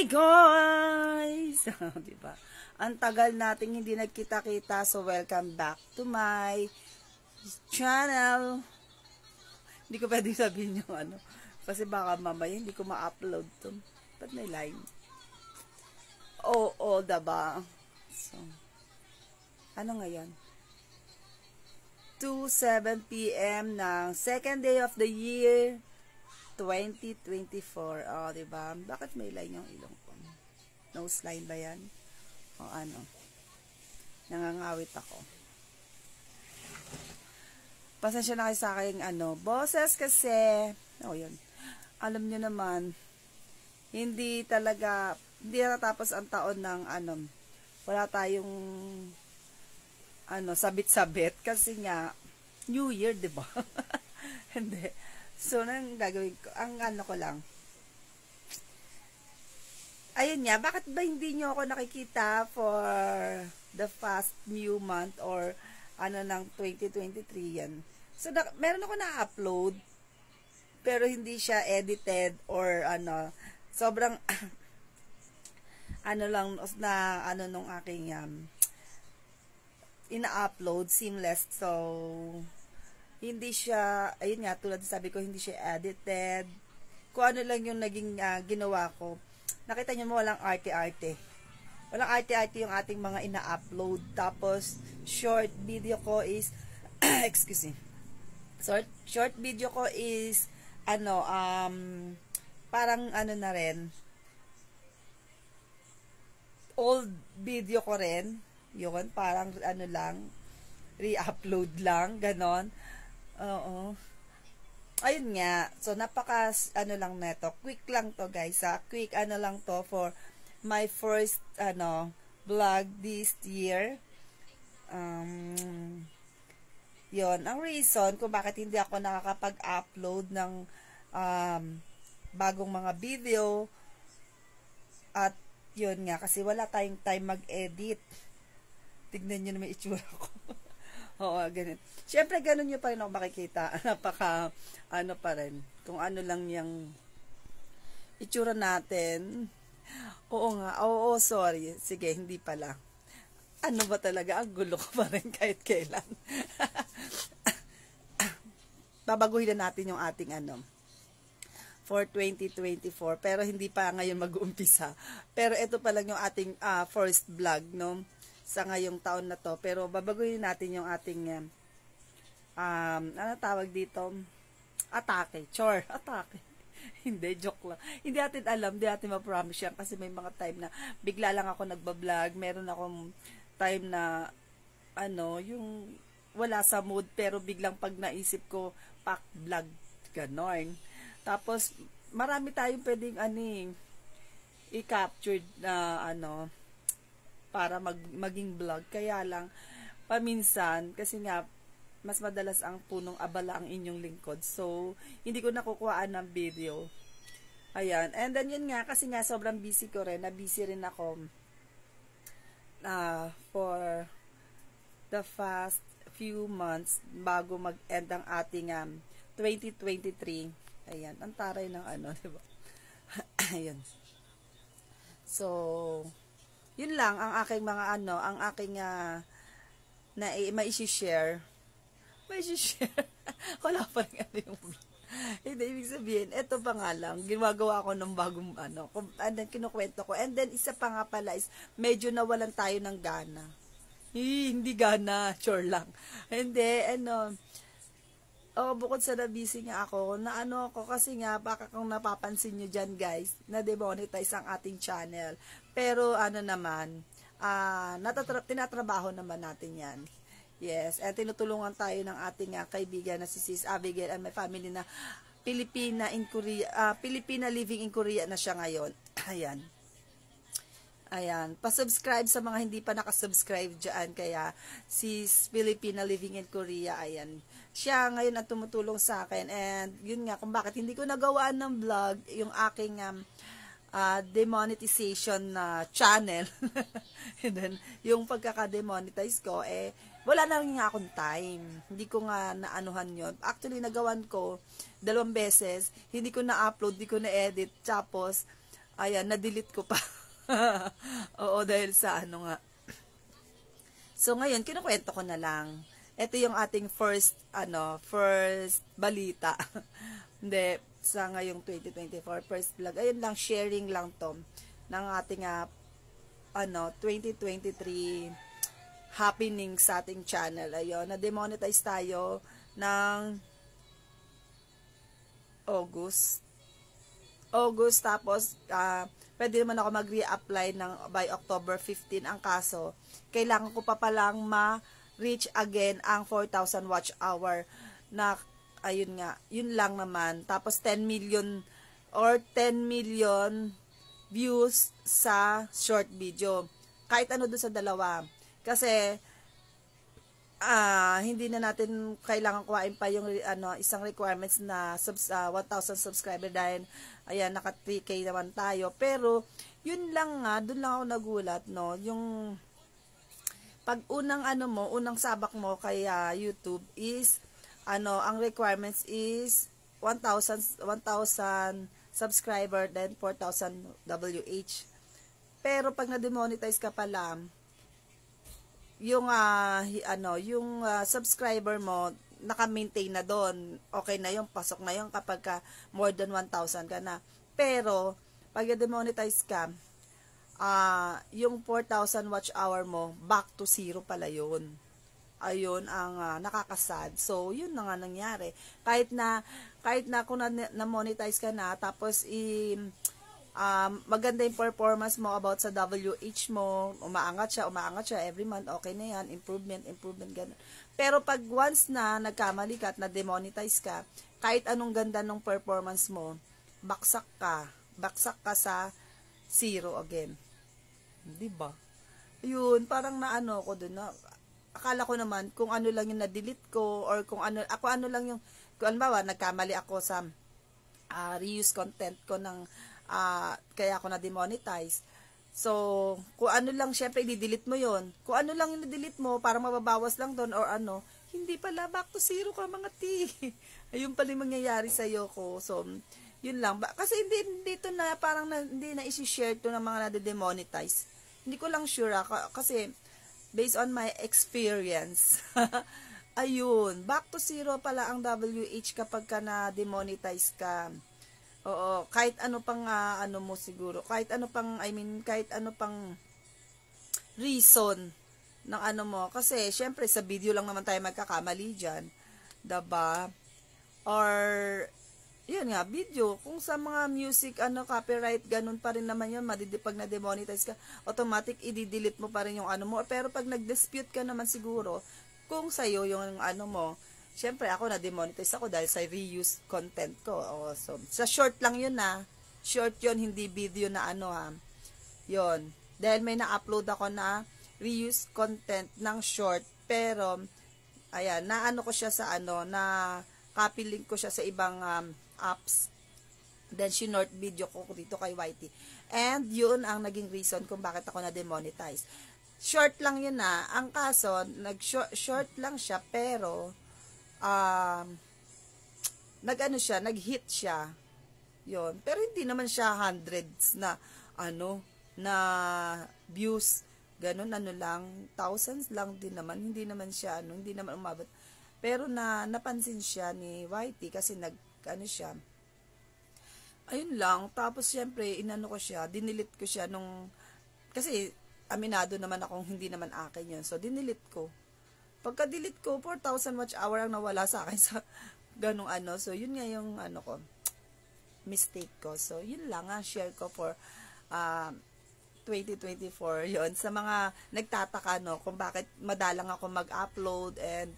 guys! Diba? Ang tagal nating hindi nagkita-kita, so welcome back to my channel. Hindi ko pwedeng sabihin yung ano, kasi baka mamaya hindi ko ma-upload to. Ba't may line? Oo, diba? So, ano ngayon? 2:07 PM ng second day of the year 2024. Oh, diba? Bakit may line yung ilong ko? Nose line ba yan? O ano? Nangangawit ako. Pasensya na kayo sa aking ano, boses kasi, oh yun, alam nyo naman, hindi natapos ang taon ng ano, wala tayong ano, sabit-sabit kasi nga, New Year, diba? Hindi. So, nang gagawin ko, ang ano ko lang, ayun nga, bakit ba hindi nyo ako nakikita for the past new month or ano ng 2023 yan? So, meron ako na-upload, pero hindi siya edited or ano, sobrang, ano lang, na ano nung aking, ina-upload, seamless, so, hindi siya, ayun nga, tulad sabi ko, hindi siya edited. Kung ano lang yung naging ginawa ko. Nakita nyo mo, walang arte-arte. Walang arte-arte yung ating mga ina-upload. Tapos, short video ko is, excuse me. Short video ko is, ano, parang ano na rin, old video ko rin. Yun, parang ano lang, re-upload lang, ganon. Oo. Ayun nga. So, ano lang neto. Quick lang to, guys. Quick ano lang to for my first, ano, vlog this year. Yun. Ang reason kung bakit hindi ako nakakapag-upload ng bagong mga video. At, yun nga. Kasi wala tayong time mag-edit. Tignan nyo naman itsura ko. Oo, ganun. Siyempre, ganun nyo pa rin ako makikita. Napaka, ano pa rin. Kung ano lang yung itsura natin. Oo nga. Oo, sorry. Sige, hindi pala. Ano ba talaga? Ang gulo ko pa rin kahit kailan. Babaguhin na natin yung ating ano for 2024. Pero hindi pa ngayon mag-uumpisa. Pero ito pa lang yung ating first vlog, no? Sa ngayong taon na to. Pero babaguhin natin yung ating ano tawag dito? Atake. Chore. Atake. Hindi, joke lang. Hindi natin alam, hindi natin ma-promise yan kasi may mga time na bigla lang ako nagbablog. Meron akong time na ano, yung wala sa mood pero biglang pag naisip ko, pack vlog. Ganon. Tapos, marami tayong pwedeng i-capture na ano, para maging vlog. Kaya lang, paminsan, kasi nga, mas madalas ang punong abala ang inyong lingkod. So, hindi ko nakukuhaan ng video. Ayan. And then, yun nga, kasi nga, sobrang busy ko rin. Na-busy rin ako for the past few months bago mag-end ang ating 2023. Ayan. Ang taray ng ano, diba? Ayan. So, yun lang ang aking mga ano, ang aking na mai-share. Mai-share. Wala pa rin ano yung hindi, ibig sabihin, eto pa nga lang, ginagawa ko ng bagong ano, and then kinukwento ko. And then, isa pa nga pala is, medyo nawalan tayo ng gana. Hindi gana, sure lang. Hindi, ano, bukod sa na-busy nga ako, na ano ako, kasi nga, baka kung napapansin nyo dyan, guys, na-demonetize ang ating channel. Pero, ano naman, tinatrabaho naman natin yan. Yes, at tinutulungan tayo ng ating kaibigan na si Sis Abigail and my family na Pilipina living in Korea na siya ngayon. Ayan. Ayan. Pa-subscribe sa mga hindi pa nakasubscribe dyan. Kaya, Sis Filipina living in Korea, ayan. Siya ngayon ang tumutulong sa akin. And, yun nga, kung bakit hindi ko nagawaan ng vlog, yung aking demonetization na channel. And then, yung pagkaka-demonetize ko, wala na rin nga akong time. Hindi ko nga naanuhan yon. Actually, nagawan ko 2 beses. Hindi ko na-upload, hindi ko na-edit. Tapos, Ayan, na-delete ko pa. Oo, dahil sa ano nga. So, ngayon, kinukwento ko na lang. Ito yung ating first balita. Hindi, sa ngayong 2024, first vlog. Ayun lang, sharing lang to ng ating 2023 happening sa ating channel. Ayun, na-demonetize tayo ng August, tapos pwede naman ako mag-reapply ng by October 15. Ang kaso, kailangan ko pa palang ma-reach again ang 4,000 watch hour na, ayun nga, yun lang naman. Tapos 10 million views sa short video. Kahit ano doon sa dalawa. Kasi, hindi na natin kailangan kuhain pa yung isang requirements na 1,000 subscriber dahil ayan, naka 3K naman tayo. Pero yun lang nga, doon lang ako nagulat, no, yung pag unang sabak mo kay YouTube is ang requirements is 1,000 subscriber, then 4,000 WH. Pero pag na-demonetize ka pala, yung subscriber mo naka-maintain na doon. Okay na yung pasok na yung kapag more than 1,000 ka na. Pero pag demonetize ka, yung 4,000 watch hour mo back to zero pala yun. Ayun ang nakakasad. So yun na nga nangyari. Kahit na kung na-monetize ka na, tapos maganda yung performance mo about sa WH mo, umaangat siya every month, okay na yan, improvement, ganun. Pero pag once na nagkamali ka at na-demonetize ka, kahit anong ganda ng performance mo, baksak ka sa zero again. Diba? Yun, parang naano ko dun, na akala ko naman, kung ano lang yung na-delete ko, or kung ano lang yung, kung ano ba, nagkamali ako sa reuse content ko ng kaya ako na-demonetize. So, kung ano lang, syempre, i-delete mo yon. Kung ano lang yung i-delete mo, para mababawas lang doon, or hindi pala, back to zero ka, mga ti. Ayun pala yung mangyayari sa'yo ko. So, yun lang. Kasi hindi to na, parang hindi na isi-share to ng mga na-demonetize. Hindi ko lang sure, kasi, based on my experience, ayun, back to zero pala ang WH kapag ka na-demonetize ka. Oo, kahit ano pang mo siguro, kahit ano pang reason ng mo, kasi syempre sa video lang naman tayo magkakamali diyan, 'di ba? Or yun nga, video, kung sa mga music copyright, ganun pa rin naman yun, pag na-demonetize ka, automatic i-delete mo pa rin yung mo. Pero pag nag-dispute ka naman siguro, kung sa'yo yung mo, syempre, ako na-demonetize ako dahil sa reuse content ko. So, sa short lang yun short yun, hindi video na yun. Dahil may na-upload ako na reuse content ng short, pero, ayan, ko siya sa na copy link ko siya sa ibang apps. Then, sinort video ko dito kay YT. And, yun ang naging reason kung bakit ako na-demonetize. Short lang yun Ang kaso, short lang siya, pero, nag-hit siya. Yun. Pero hindi naman siya hundreds na, na views. Ganun, lang, thousands lang din naman. Hindi naman siya, hindi naman umabot. Pero napansin siya ni YT kasi siya. Ayun lang. Tapos, syempre, ko siya, dinilit ko siya kasi, aminado naman akong hindi naman akin yun. So, dinilit ko. Pagka-delete ko, 4,000 watch hour ang nawala sa akin sa ganung So, yun nga yung ko, mistake ko. So, yun lang ang share ko for 2024. Yun. Sa mga nagtataka, kung bakit madalang ako mag-upload and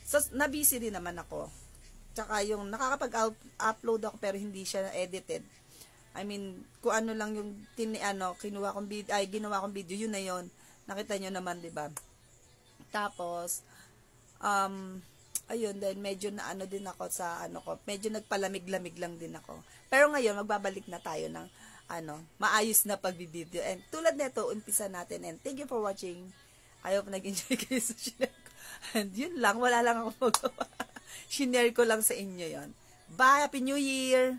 so, na-busy din naman ako. Tsaka yung nakakapag-upload ako pero hindi siya edited. I mean, kung ano lang yung ginawa kong video, yun na yun. Nakita nyo naman, 'di ba? Tapos, ayun, dahil medyo din ako sa ko, medyo nagpalamig-lamig lang din ako. Pero ngayon, magbabalik na tayo ng, maayos na pagbibideo. And tulad nito, umpisa natin. And thank you for watching. I hope nag-enjoy kayo sa share ko. And yun lang, wala lang ako magawa. Shinare ko lang sa inyo yon. Bye! Happy New Year!